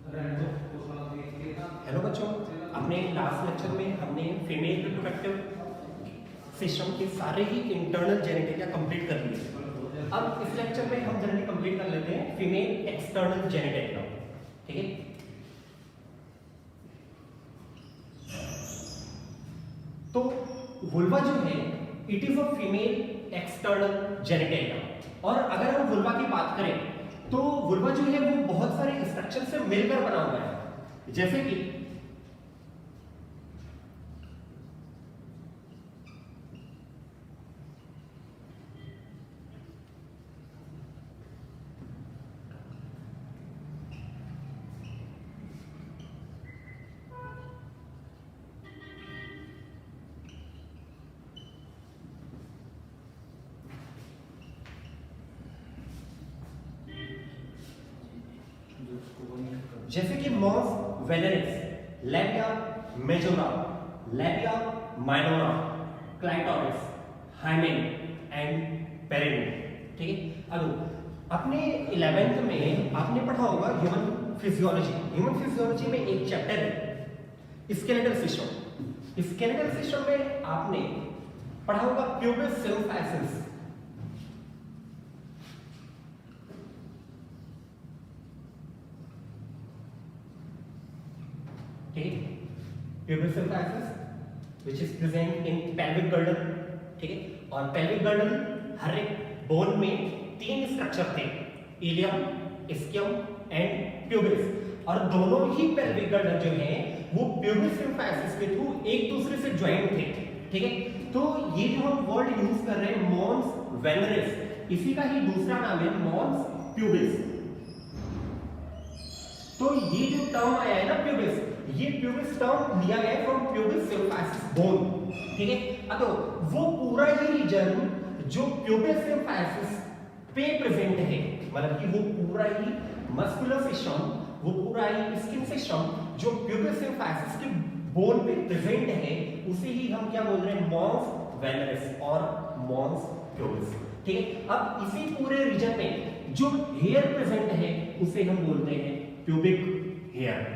Hello बच्चों, अपने last lecture में हमने फीमेल रिप्रोडक्टिव सिस्टम के सारे ही इंटरनल जेनिटलिया कंप्लीट कर लिए। अब इस लेक्चर में हम जनरली कंप्लीट कर लेते हैं फीमेल एक्सटर्नल जेनिटलिया। ठीक है, तो वुल्वा जो है it is a female external genitalia. और अगर हम वुल्वा की बात करें तो वुल्वा जो है वो बहुत सारे स्ट्रक्चर से मिलकर बना हुआ है, जैसे कि mons veneris, labia majora, labia minora, clitoris, hymen and perineum. ठीक है, अब अपने 11th में आपने पढ़ा होगा ह्यूमन फिजियोलॉजी। ह्यूमन फिजियोलॉजी में एक चैप्टर है स्केलेटल सिस्टम। स्केलेटल सिस्टम में आपने पढ़ा होगा pubis symphysis. Pubic symphysis which is present in pelvic girdle। ठीक है, और pelvic girdle हर एक बोन में 3 स्ट्रक्चर थे, इलियम, इस्कियम एंड प्यूबिस। और दोनों ही pelvic girdle जो है वो pubic symphysis के थ्रू एक दूसरे से ज्वाइंट थे। ठीक है, तो ये जो हम वर्ड यूज कर रहे हैं mons veneris, इसी का ही दूसरा नाम है mons pubis। तो ये जो टर्म आया है ना प्यूबिस, ये प्यूबिस टर्म लिया गया है फ्रॉम प्यूबिस सिम्फाइसिस बोन। ठीक है, अब वो पूरा ही रीजन जो प्यूबिस सिम्फाइसिस पे प्रेजेंट है, मतलब कि वो पूरा ही मस्कुलर सिस्टम, वो पूरा ही स्किन सिस्टम जो प्यूबिस सिम्फाइसिस के बोन पे प्रेजेंट है, उसे ही हम क्या बोल रहे हैं, मॉन्स वेलरिस और मॉन्स प्यूबिस। ठीक है, अब इसी पूरे रीजन में जो हेयर प्रेजेंट है उसे हम बोलते हैं प्यूबिक हेयर।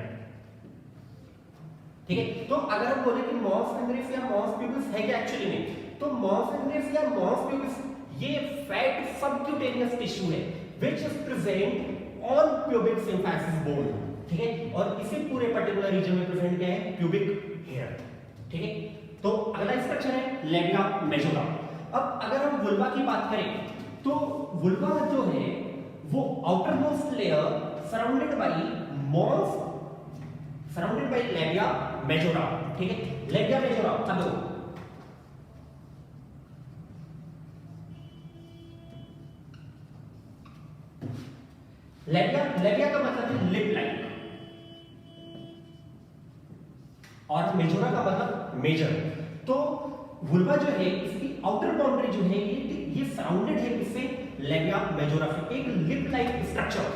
ठीक है, तो अगर हम बोले कि मॉस वेलरिस या मॉस प्यूबिस है क्या एक्चुअली में, तो मॉस वेलरिस या मॉस प्यूबिस ये फैट सबक्यूटेनियस टिश्यू है which is present on pubic symphysis bone. ठीक है, और इसी पूरे पर्टिकुलर रीजन में प्रेजेंट क्या है, प्यूबिक हेयर। ठीक है, तो अगला स्ट्रक्चर है लैबिया मेजोरा। अब अगर हम वुल्वा की बात करें तो वुल्वा जो है वो outermost layer surrounded by mons, surrounded by labia majora. ठीक है, लैबिया मेजोरा। अब लैबिया का मतलब है लिप लाइक, और मेजोरा का मतलब मेजर। तो वुल्वा जो है इसकी आउटर बाउंड्री जो है ये सराउंडेड है किससे, लैबिया मेजोरा से, एक लिप लाइक स्ट्रक्चर।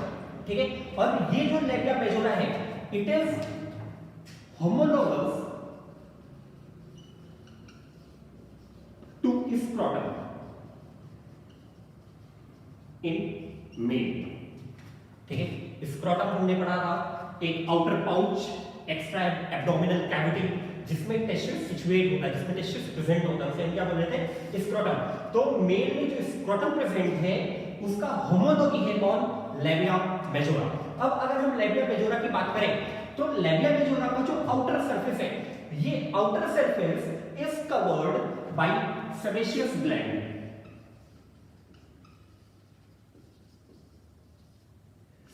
ठीक है, और ये जो लैबिया मेजोरा है it is homologous to scrotum in male. ठीक है, स्क्रोटम हमने पढ़ा था, एक outer pouch, extra abdominal cavity जिसमें टेस्टिस सिचुएट होता है, जिसमें टेस्टिस प्रेजेंट होता है, उसे हम क्या बोल रहे थे, स्क्रोटम। तो मेल में जो स्क्रोटम प्रेजेंट है उसका होमोलॉगी है कौन, लैबिया मेजोरा। अब अगर हम लैबिया मेजोरा की बात करें तो लैबिया मेजोरा का जो आउटर सरफेस है, ये outer surface is covered bye sebaceous gland.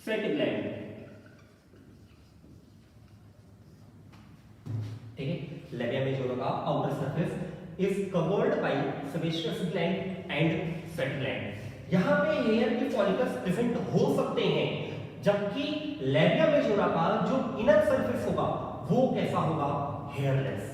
Set gland. ठीक है, लैबिया मेजोरा का outer surface is covered bye sebaceous gland and set gland. यहां पे हेयर के फॉलिकल्स प्रेजेंट हो सकते हैं, जबकि लैबिया मेजोरा का जो इनर सरफेस होगा वो कैसा होगा, हेयरलेस।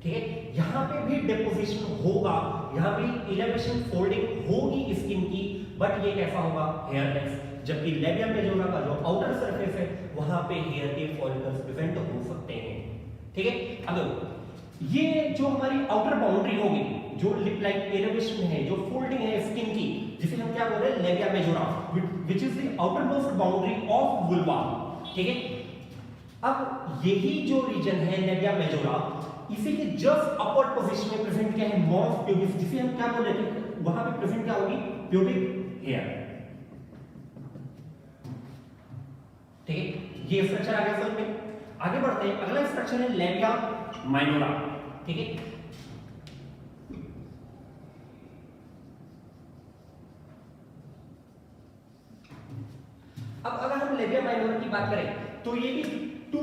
ठीक है, यहां पे भी डिपोजिशन होगा, यहां पे इलेवेशन फोल्डिंग होगी स्किन की, बट ये कैसा होगा, हेयरलेस। जबकि लैबिया मेजोरा का जो आउटर सरफेस है वहां पे हेयर के फॉलिकल्स प्रेजेंट हो सकते हैं। ठीक है, अब ये जो हमारी आउटर बाउंड्री होगी, जो लिप लाइक एलिवेशन है, जो फोल्डिंग है स्किन की, जिसे हम क्या बोल रहे हैं, labia majora, which is the outer most boundary of vulva. ठीक है, अब यही जो रीजन है लेबिया मेजोरा, इसी के जस्ट अपवर्ड पोजीशन में प्रेजेंट क्या है, मॉस प्यूबिस, जिसे हम क्या बोल रहे थे, वहां पे प्रेजेंट क्या होगी, प्यूबिक हेयर। ठीक है, ये स्ट्रक्चर आ गया समझ में। आगे बढ़ते हैं, अगला स्ट्रक्चर है लेबिया माइनोरा। ठीक है, अब अगर हम लेबिया माइनोरा की बात करें तो ये भी two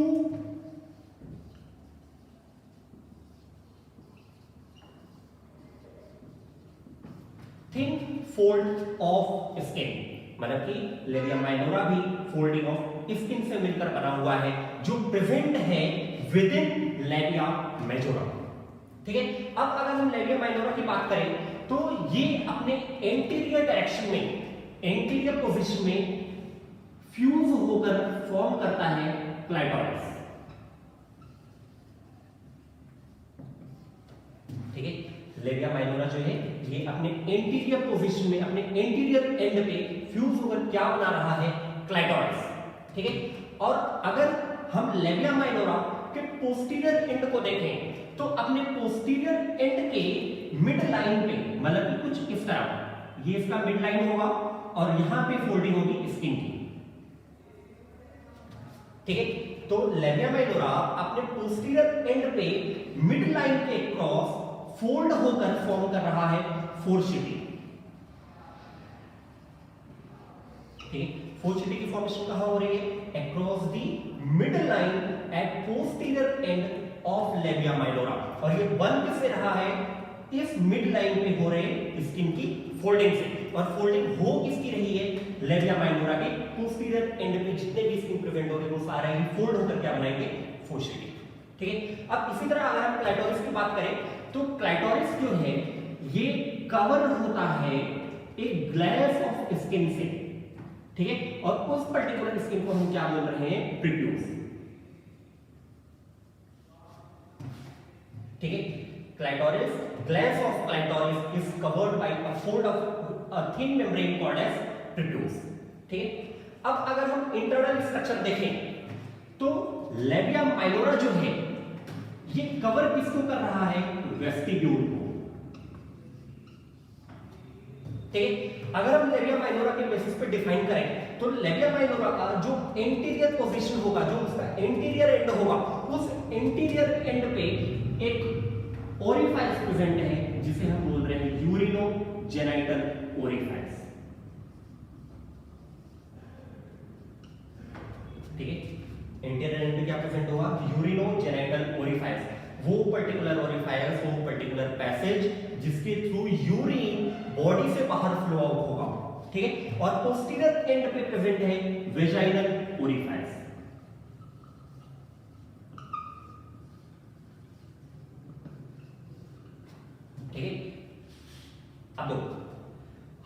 thin fold of skin, मतलब कि लेबिया माइनोरा भी फोल्डिंग ऑफ स्किन से मिलकर बना हुआ है, जो प्रेजेंट है विद इन लेबिया मेजोरा। ठीक है, अब अगर हम लेबिया माइनोरा की बात करें तो ये अपने एंटीरियर डायरेक्शन में, एंटीरियर पोजीशन में फ्यूज होकर फॉर्म करता है क्लाइटोरिस। ठीक है, लेबिया माइनोरा जो है ये अपने एंटीरियर पोजीशन में, अपने एंटीरियर एंड पे फ्यूज होकर क्या बना रहा है, क्लाइटोरिस। ठीक है, और अगर हम लेबिया माइनोरा के पोस्टीरियर एंड को देखें तो अपने पोस्टीरियर एंड के मिड लाइन पे, मतलब कि कुछ इस तरह, ये इसका मिड लाइन होगा और यहां पे फोल्डिंग होगी स्किन की। ठीक है, तो लेबिया माइनोरा अपने पोस्टीरियर एंड पे मिड लाइन के क्रॉस फोल्ड होकर फॉर्म कर रहा है फोर्शिटी। ठीक है, फोर्शिटी की फॉर्मेशन कहां हो रही है, across the mid line at posterior end of labia minora, और ये बन किससे रहा है, इस मिड लाइन पे हो रहे स्किन की फोल्डिंग से। और फोल्डिंग हो किसकी रही है, लेबिया माइनोरा के पोस्टीरियर एंड पे जितने भी स्किन प्रेजेंट होंगे वो सारे ही फोल्ड होकर क्या बनाएंगे, फोर्शिटी। ठीक है, अब इसी तरह अगर हम क्लाइटोरिस की बात करें तो क्लाइटोरिस जो है ये कवर होता है एक ग्लैस ऑफ स्किन से। ठीक है, और उस पर्टिकुलर स्किन को हम क्या बोल रहे हैं, प्रीप्यूस। ठीक है, clitoris, glans of clitoris is covered by a fold of a thin membrane called as prepuce। ठीक है, अब अगर हम इंटरनल स्ट्रक्चर देखें तो लेबिया माइनोरा जो है ये कवर किसको कर रहा है, वेस्टिब्यूल को। ठीक है, अगर हम लेबिया माइनोरा के बेसिस पे डिफाइन करें तो लेबिया माइनोरा का जो एंटीरियर पोजीशन होगा, जो उसका एंटीरियर एंड होगा, उस एंटीरियर एंड पे एक ओरिफाइस प्रेजेंट है जिसे हम बोल रहे हैं यूरिनो जेनाइटल ओरिफाइस। ठीक है, एंटीरियर एंड पे क्या प्रेजेंट होगा, यूरिनो जेनाइटल ओरिफाइस, वो पर्टिकुलर ओरिफाइस, वो पर्टिकुलर पैसेज जिसके थ्रू यूरिन बॉडी से बाहर फ्लो आउट होगा। ठीक है, और पोस्टीरियर एंड पे प्रेजेंट है वेजाइनल ओरिफाइस। ठीक है, अब देखो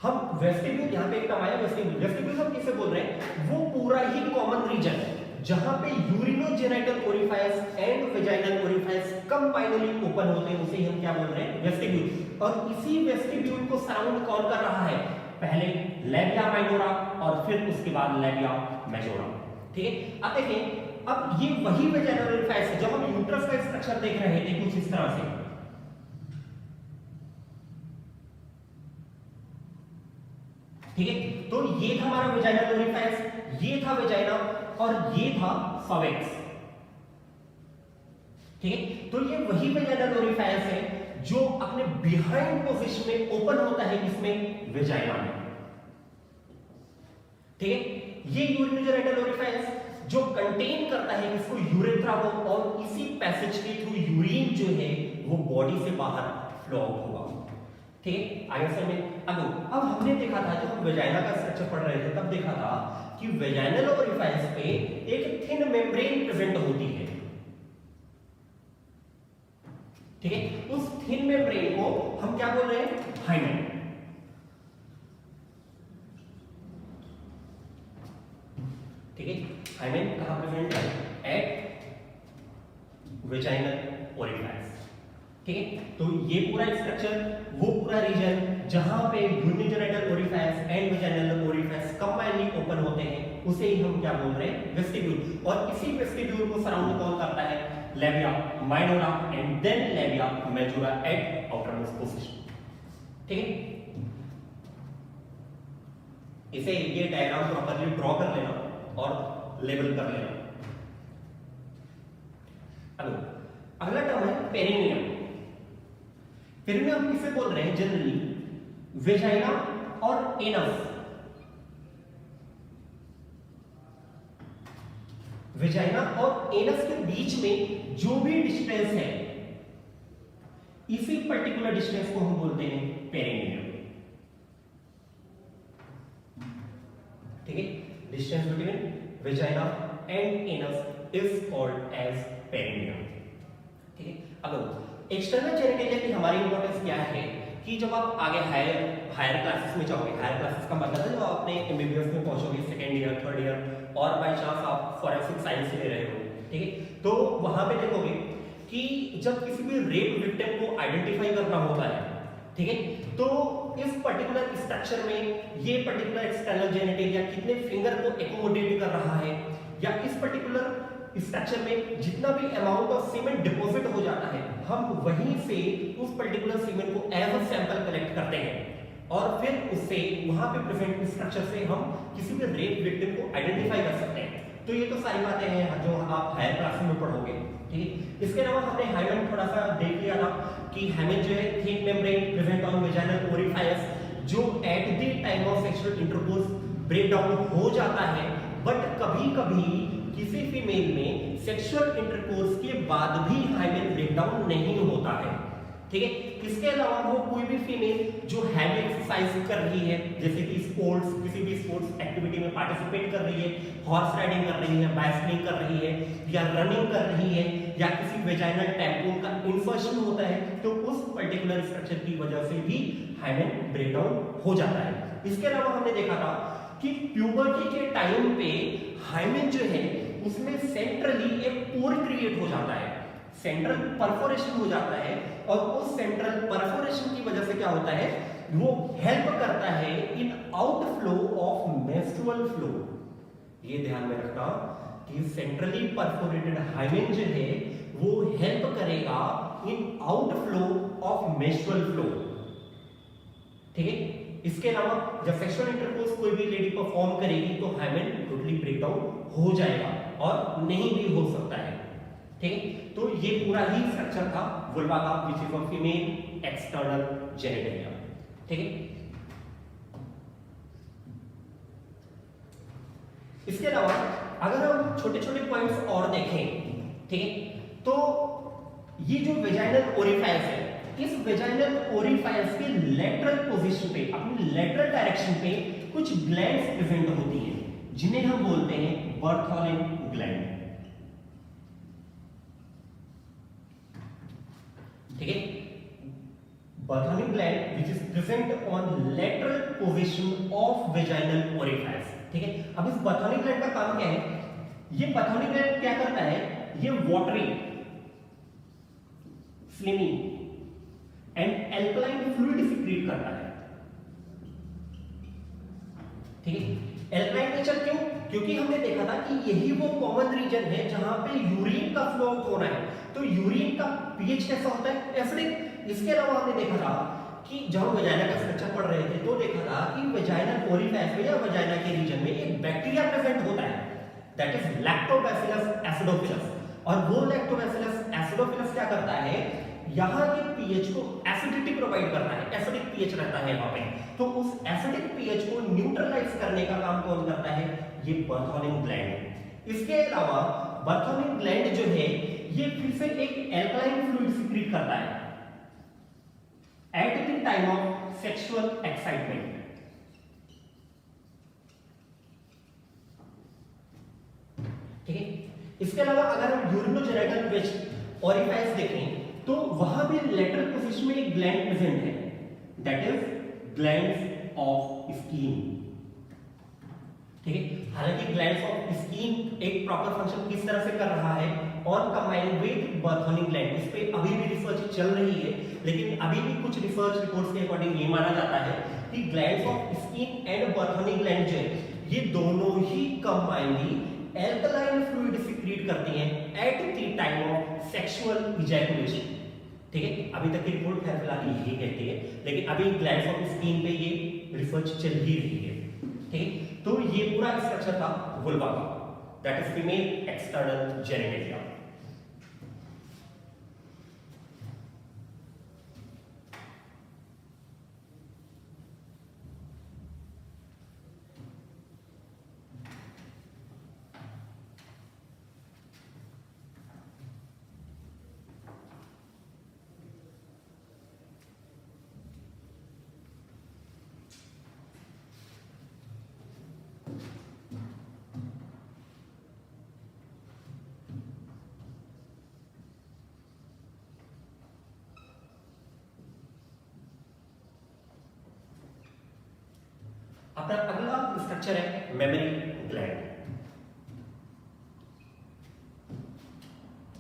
हम वेस्टिब्यूल, यहां पे एक टर्म आया वेस्टिब्यूल, वेस्टिब्यूल हम किसे बोल रहे हैं, वो पूरा ही कॉमन रीजन है जहां पे urinogenital orifice and vaginal orifice combinedly open होते हैं, उसे हम क्या बोल रहे हैं, वेस्टिब्यूल। और इसी वेस्टिब्यूल को सराउंड कौन कर रहा है, पहले लेबिया माइनोरा और फिर उसके बाद लेबिया मेजोरा। ठीक है, अब देखें, अब ये वही वेजाइनल ओरिफाइस है, जब हम यूट्रस का स्ट्रक्चर देख रहे थे कुछ इस तरह से। ठीक है, तो ये था हमारा वेजाइनल ओरिफाइस, ये था वेजाइना और ये था सर्विक्स। ठीक है, तो ये वही वेजाइनल ओरिफाइस है जो अपने बिहाइंड पोजीशन में ओपन होता है, किसमें, वेजाइना में। ठीक है, ये यूरिनोजेनाइटल ओरिफाइस जो कंटेन करता है इसको, यूरेथ्रा को, और इसी पैसेज के थ्रू यूरिन जो है वो बॉडी से बाहर फ्लो आउट होगा। ठीक है, आगे सर में अब हमने देखा था, जब हम वेजाइना का स्ट्रक्चर पढ़ रहे थे तब देखा था कि वेजाइनल ओरिफाइस पे एक थिन मेम्ब्रेन प्रेजेंट होती है। ठीक है, उस थिन मेम्ब्रेन को हम क्या बोल रहे हैं, हाइमेन। ठीक है, हाइमेन कहां प्रेजेंट है, एट वेजाइनल ओरिफाइस। ठीक है, तो ये पूरा स्ट्रक्चर, वो पूरा रीजन जहां पे urinogenital orifice and vaginal orifice combinedly open होते हैं, उसे ही हम क्या बोल रहे हैं, वेस्टिब्यूल। और इसी वेस्टिब्यूल को सराउंड कौन करता है, labia minora and then labia majora at outermost position. ठीक है, इसे ये डायग्राम प्रॉपर्ली ड्रॉ कर लेना और लेबल कर लेना। अब अगला टर्म है पेरिनियम। पेरिनियम किसे बोल रहे हैं, जनरली वेजाइना और एनस, वेजाइना और एनस के बीच में जो भी डिस्टेंस है, इसी पर्टिकुलर डिस्टेंस को हम बोलते हैं पेरिनियम। ठीक है, distance between vagina and anus is called as perineum. ठीक है, अब एक्सटर्नल जेनिटलिया की हमारी इंपॉर्टेंस क्या है कि जब आप आगे हायर क्लासेस में जाओगे, हायर क्लासेस का मतलब है जब आप अपने एमबीबीएस में पहुंचोगे, सेकेंड ईयर थर्ड ईयर और बाय चांस आप फॉरेंसिक साइंस ले रहे हो, ठीक है, तो वहां पे देखोगे कि जब किसी भी रेप विक्टिम को आइडेंटिफाई करना होता है, ठीक है, तो इस पर्टिकुलर स्ट्रक्चर में ये पर्टिकुलर एक्सटर्नल जेनिटलिया कितने फिंगर को एकोमोडेट कर रहा है, या इस पर्टिकुलर स्ट्रक्चर में जितना भी अमाउंट ऑफ सीमेंट डिपॉजिट हो जाता है, हम वहीं से उस पर्टिकुलर सीमेंट को एज अ सैंपल कलेक्ट करते हैं और फिर उससे वहां पे प्रेजेंट स्ट्रक्चर से हम किसी भी रेप विक्टिम को आइडेंटिफाई कर सकते हैं। तो ये तो सारी बातें हैं जो आप हायर क्लास में पढ़ोगे। ठीक है, इसके अलावा हमने हाइमेन थोड़ा सा देख लिया था कि हाइमेन जो है thick membrane present on vaginal orifice, जो at the time of sexual intercourse break down हो जाता है, बट कभी-कभी किसी फीमेल में सेक्सुअल इंटरकोर्स के बाद भी हाइमेन ब्रेकडाउन नहीं होता है। ठीक है, इसके अलावा वो कोई भी फीमेल जो हैवी एक्सरसाइज कर रही है, जैसे कि स्पोर्ट्स, किसी भी स्पोर्ट्स एक्टिविटी में पार्टिसिपेट कर रही है, हॉर्स राइडिंग कर रही है, बाइसिकलिंग कर रही है, या रनिंग कर रही है, या किसी वेजाइनल टैम्पून का इंसर्शन होता है, तो उस पर्टिकुलर स्ट्रक्चर की वजह से भी हाइमेन ब्रेकडाउन हो जाता है। इसके अलावा हमने देखा था कि प्यूबर्टी के टाइम पे हाइमेन जो है उसमें सेंट्रली एक पोर क्रिएट हो जाता है, सेंट्रल परफोरेशन हो जाता है, और उस सेंट्रल परफोरेशन की वजह से क्या होता है, वो हेल्प करता है in outflow of menstrual flow. ये ध्यान में रखना कि सेंट्रली परफोरेटेड हाइमेन जो है वो हेल्प करेगा in outflow of menstrual flow. ठीक है, इसके अलावा जब सेक्सुअल इंटरकोर्स कोई भी लेडी परफॉर्म करेगी तो हाइमेन टोटली ब्रेकडाउन हो जाएगा और नहीं भी हो सकता है। ठीक है, तो ये पूरा ही स्ट्रक्चर था वुल्वा का, which is a female external genitalia. ठीक है, इसके अलावा अगर हम छोटे-छोटे पॉइंट्स और देखें, ठीक है, तो ये जो वेजाइनल ओरिफाइस है, इस वेजाइनल ओरिफाइस के लेटरल पोजीशन पे, अपनी लेटरल डायरेक्शन पे कुछ ग्लैंड्स प्रेजेंट होती हैं, जिन्हें हम बोलते हैं बर्थोलिन ग्लैंड। ठीक है, Bartholin gland which is present on lateral position of vaginal orifice. ठीक है, अब इस बर्थोलिन ग्लैंड का काम क्या है, ये बर्थोलिन ग्लैंड क्या करता है, ये watery, slimy and alkaline fluid secrete करता है। ठीक है, एल्कलाइन नेचर क्यों, क्योंकि हमने देखा था कि यही वो कॉमन रीजन है जहां पे यूरिन का फ्लो आउट होना है, तो यूरिन का पीएच कैसा होता है, एसिडिक। इसके अलावा हमने देखा था कि जब हम वेजाइना का स्ट्रक्चर पढ़ रहे थे तो देखा था कि वेजाइनल ओरिफाइस में या वेजाइना के रीजन में एक बैक्टीरिया प्रेजेंट होता है, दैट इज लैक्टोबैसिलस एसिडोफिलस, और वो लैक्टोबैसिलस एसिडोफिलस क्या करता है, यहाँ के पीएच को एसिडिटी प्रोवाइड करता है, एसिडिक पीएच रहता है यहाँ पे, तो उस एसिडिक पीएच को न्यूट्रलाइज करने का काम कौन करता है, ये बर्थोलिन ग्लैंड। इसके अलावा बर्थोलिन ग्लैंड जो है ये फिर से एक एल्कलाइन फ्लूइड सिक्रीट करता है eight the time of sexual excitement. ठीक है, इसके अलावा अगर हम यूरिनोजेनिटल ट्रैक्ट ओरिफाइस देखें तो वहां भी लेटरल पोजीशन में एक ग्लैंड प्रेजेंट है, that is glands of skin. ठीक है, हालांकि ग्लैंड्स ऑफ स्किन एक प्रॉपर फंक्शन किस तरह से कर रहा है on combined with Bartholin gland, इस पे अभी भी रिसर्च चल रही है, लेकिन अभी भी कुछ रिसर्च रिपोर्ट्स के अकॉर्डिंग ये माना जाता है कि glands of skin and Bartholin gland जो है ये दोनों ही कंबाइनली एल्कलाइन फ्लूइड सिक्रीट करती हैं eight the time of sexual ejaculation. ठीक है, अभी तक की रिपोर्ट खैर फिलहाल यही कहती है, लेकिन अभी ग्लैंड्स ऑफ स्किन पे ये रिसर्च चल ही रही है। ठीक है, तो ये पूरा स्ट्रक्चर था वुल्वा का, that is female external genitalia. अपना अगला स्ट्रक्चर है मेमोरी ग्लैंड।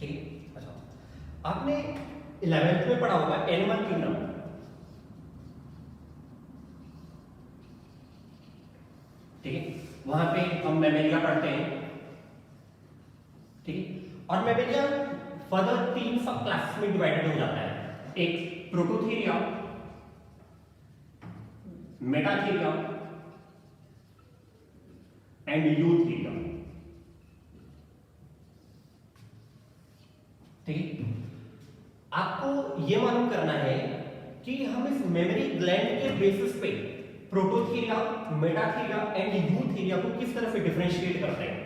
ठीक है, अच्छा, आपने 11th में पढ़ा होगा एनिमल किंगडम। ठीक है, वहां पे हम मेमेलिया पढ़ते हैं। ठीक है, और मेमेलिया फर्दर 3 सब क्लासेस में डिवाइडेड हो जाता है। एक प्रोटोथीरिया, मेटाथीरिया एंड यूथीरिया। ठीक है, आपको यह मालूम करना है कि हम इस मेमोरी ग्लैंड के बेसिस पे प्रोटोथीरिया, मेटाथीरिया एंड यूथीरिया को किस तरह से डिफरेंशिएट करते हैं।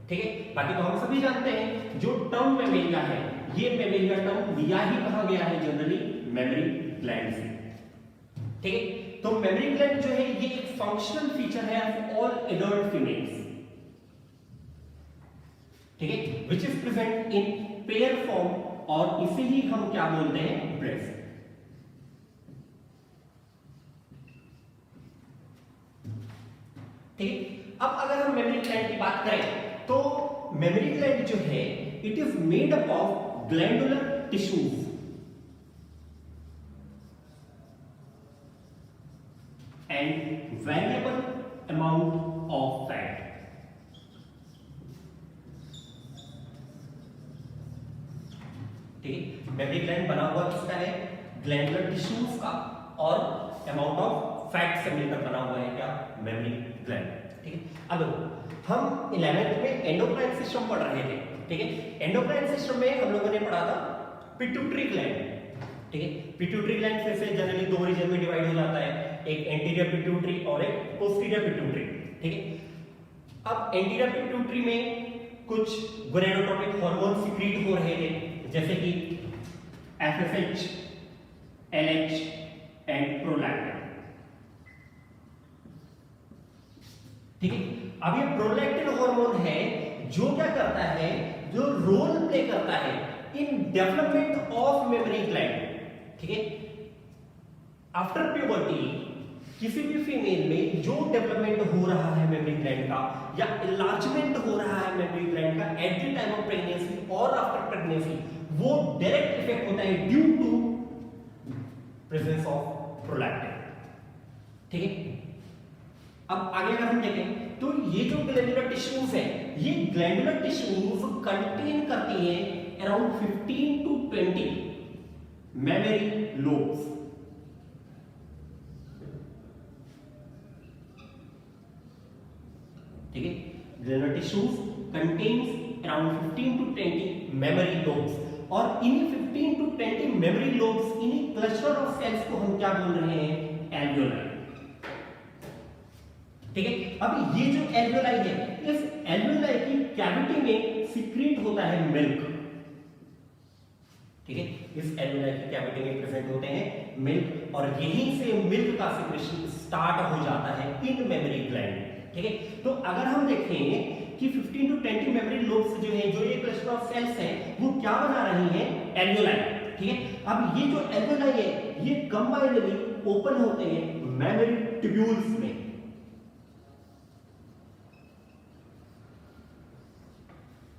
ठीक है, बाकी तो हम सभी जानते हैं जो टर्म मेमेलिया है, ये मेमेलिया टर्म लिया ही कहां गया है जनरली मेमोरी ग्लैंड से। ठीक है, तो मेमोरी ग्लैंड जो है ये एक फंक्शनल फीचर है ऑफ ऑल एडल्ट फीमेल्स। ठीक है, which is present in pair form, और इसे ही हम क्या बोलते हैं, ब्रेस्ट। ठीक है, अब अगर हम मेमोरी ग्लैंड की बात करें तो मेमोरी ग्लैंड जो है it is made up of glandular tissues and variable amount of fat। ठीक है, मेमोरी ग्लैंड बना हुआ किसका है, ग्लैंडुलर टिश्यूज का, और अमाउंट ऑफ फैट से मिलकर बना हुआ है क्या, मेमोरी ग्लैंड। ठीक है, अब हम 11th में एंडोक्राइन सिस्टम पढ़ रहे थे। ठीक है, एंडोक्राइन सिस्टम में हम लोगों ने पढ़ा था पिट्यूटरी ग्लैंड। ठीक है, पिट्यूटरी ग्लैंड फिर से जनरली 2 रीजन में डिवाइड हो जाता है, एक एंटीरियर पिट्यूटरी और एक पोस्टीरियर पिट्यूटरी। ठीक है, अब एंटीरियर पिट्यूटरी में कुछ गोनेडोट्रोपिक हार्मोन सिक्रीट हो रहे थे, जैसे कि एफएसएच, एलएच एंड प्रोलैक्टिन। ठीक है, अब ये प्रोलैक्टिन हार्मोन है जो क्या करता है, जो रोल प्ले करता है in development of memory gland. ठीक है, आफ्टर प्यूबर्टी किसी भी फीमेल में जो डेवलपमेंट हो रहा है मेमोरी ग्लैंड का, या इलार्जमेंट हो रहा है मेमोरी ग्लैंड का at the time of pregnancy और आफ्टर प्रेगनेंसी, वो डायरेक्ट इफेक्ट होता है due to presence of prolactin. ठीक है, अब आगे अगर हम देखें तो ये जो ग्लैंडुलर टिश्यूज है, ये ग्लैंडुलर टिश्यूज कंटेन करती है अराउंड 15 to 20 मेमोरी लोब्स। ठीक है, glandular tissues contains around 15 to 20 memory lobes, और इन्हीं 15 to 20 मेमोरी लोब्स, इन्हीं क्लस्टर ऑफ सेल्स को हम क्या बोल रहे हैं, एल्वियोलाई। ठीक है, अब ये जो एल्वियोलाई है, इस एल्वियोलाई की कैविटी में सिक्रीट होता है मिल्क। ठीक है, इस एल्वियोलाई की कैविटी में प्रेजेंट होते हैं मिल्क, और यहीं से मिल्क का सिक्रेशन स्टार्ट हो जाता है इन मेमोरी ग्लैंड। ठीक है, तो अगर हम देखें कि 15 to 20 मेमोरी लोब्स जो है, जो ये क्लस्टर ऑफ सेल्स हैं, वो क्या बना रही हैं, एल्वियोलाई। ठीक है, अब ये जो एल्वियोलाई है, ये कंबाइनली ओपन होते हैं मेमोरी ट्यूब्यूल्स में।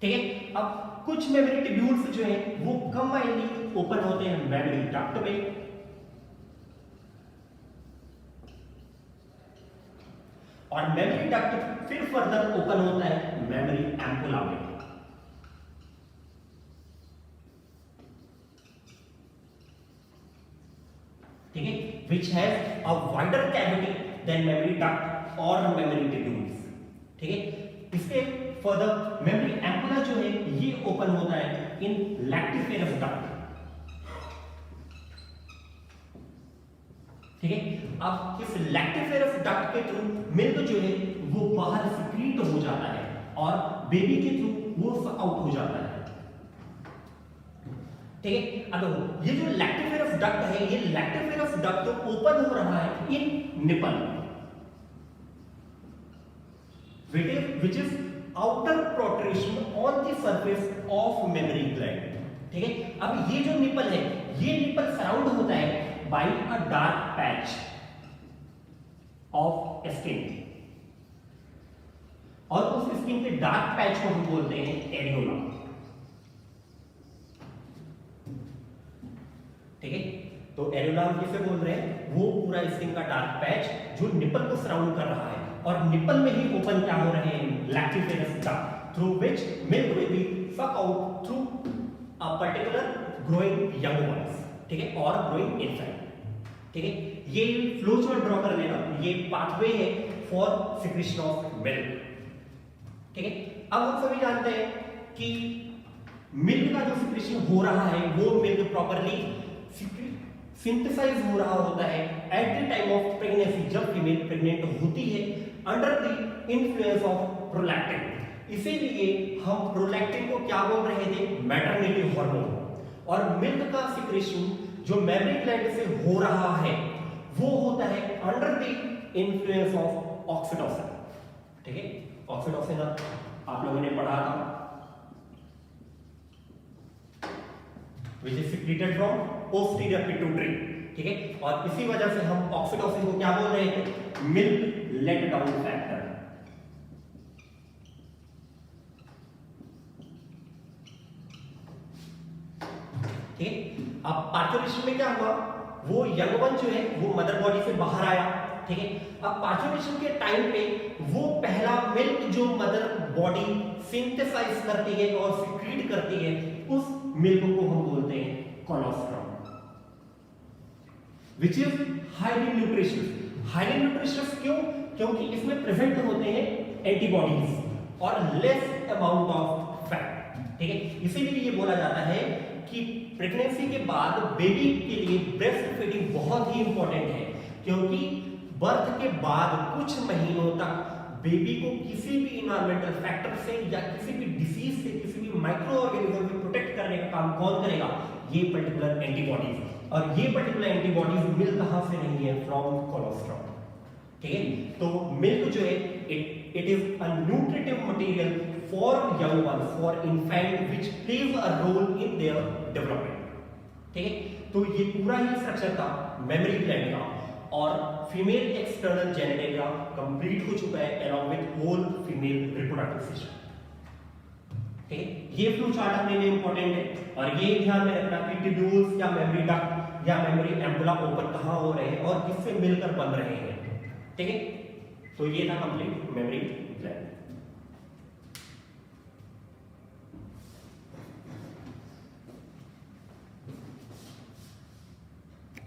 ठीक है, अब कुछ मेमोरी ट्यूब्यूल्स जो है वो कंबाइनली ओपन होते हैं मेमोरी डक्ट में, और मेमोरी डक्ट फिर फर्दर ओपन होता है मेमोरी एम्पुला में। ठीक है, which has a wider cavity than memory duct or memory tubules, ठीक है। इसके फर्दर मेमोरी एम्पुला जो है ये ओपन होता है इन लैक्टिफेरस डक्ट, ठीक है। अब इस लैक्टिफेरस डक्ट के थ्रू मिल्क जो है वो बाहर सिक्रीट हो जाता है और बेबी के थ्रू वो आउट हो जाता है, ठीक है। अब ये जो लैक्टिफेरस डक्ट है, ये लैक्टिफेरस डक्ट ओपन हो रहा है इन nipple, which is outer protrusion on the surface of memory gland, ठीक है। अब ये जो निपल है, ये निपल सराउंड होता है by a dark patch of skin, और उस स्किन के डार्क पैच को हम बोलते हैं एरियोला, ठीक है। तो एरियोला हम किसे बोल रहे हैं, वो पूरा स्किन का डार्क पैच जो निपल को सराउंड कर रहा है, और निपल में ही ओपन क्या हो रहे हैं lactiferous duct through which milk will be suck out through a particular growing young ones, ठीक है, और ग्रोइंग इनफेंट, ठीक है। ये फ्लो चार्ट ड्रॉ कर लेना, ये पाथवे है फॉर सिक्रीशन ऑफ मिल्क, ठीक है। अब हम सभी जानते हैं कि मिल्क का जो सिक्रीशन हो रहा है वो मिल्क प्रॉपर्ली सिंथेसाइज हो रहा होता है eight the time of pregnancy, जब फीमेल प्रेग्नेंट होती है under the influence of prolactin. इसीलिए हम प्रोलैक्टिन को क्या बोल रहे थे, मैटरनिटी हार्मोन, और मिल्क का सिक्रीशन जो मेमोरी ग्लैंड से हो रहा है वो होता है under the influence of oxytocin, ठीक है। ऑक्सीटोसिन आप लोगों ने पढ़ा था, which is secreted from posterior pituitary, ठीक है। और इसी वजह से हम ऑक्सीटोसिन को क्या बोल रहे थे, मिल्क लेट डाउन फैक्टर, ठीक है। अब पार्चुरेशन में क्या हुआ, वो यंग वन जो है वो मदर बॉडी से बाहर आया, ठीक है। अब पार्चुरेशन के टाइम पे वो पहला मिल्क जो मदर बॉडी सिंथेसाइज करती है और सिक्रीट करती है, उस मिल्क को हम बोलते हैं colostrum, which is highly nutritious। highly nutritious क्यों, क्योंकि इसमें प्रेजेंट होते हैं एंटीबॉडीज और लेस अमाउंट ऑफ फैट, ठीक है। इसीलिए ये बोला जाता है कि प्रेगनेंसी के बाद बेबी के लिए ब्रेस्ट फीडिंग बहुत ही इंपॉर्टेंट है, क्योंकि बर्थ के बाद कुछ महीनों तक बेबी को किसी भी इन्वायरमेंटल फैक्टर से या किसी भी डिसीज से, किसी भी माइक्रो ऑर्गेनिज्म से प्रोटेक्ट करने का काम कौन करेगा, ये पर्टिकुलर एंटीबॉडीज। और ये पर्टिकुलर एंटीबॉडीज मिल कहां से रही है, फ्रॉम कोलोस्ट्रम, ठीक है। तो मिल्क जो है it is a nutritive material for young one, for infant, which plays a role in their development, ठीक है। तो ये पूरा ही स्ट्रक्चर था मेमोरी ग्लैंड का, और फीमेल एक्सटर्नल जेनिटलिया कंप्लीट हो चुका है along with whole female reproductive system, ठीक है। ये फ्लो चार्ट अपने लिए इंपॉर्टेंट है, और ये ध्यान में रखना कि ट्यूब्यूल्स या मेमोरी डक्ट या मेमोरी एम्पुला ओपन कहां हो रहे हैं और किससे मिलकर बन रहे हैं, ठीक है। तो ये था कंप्लीट मेमोरी ग्लैंड।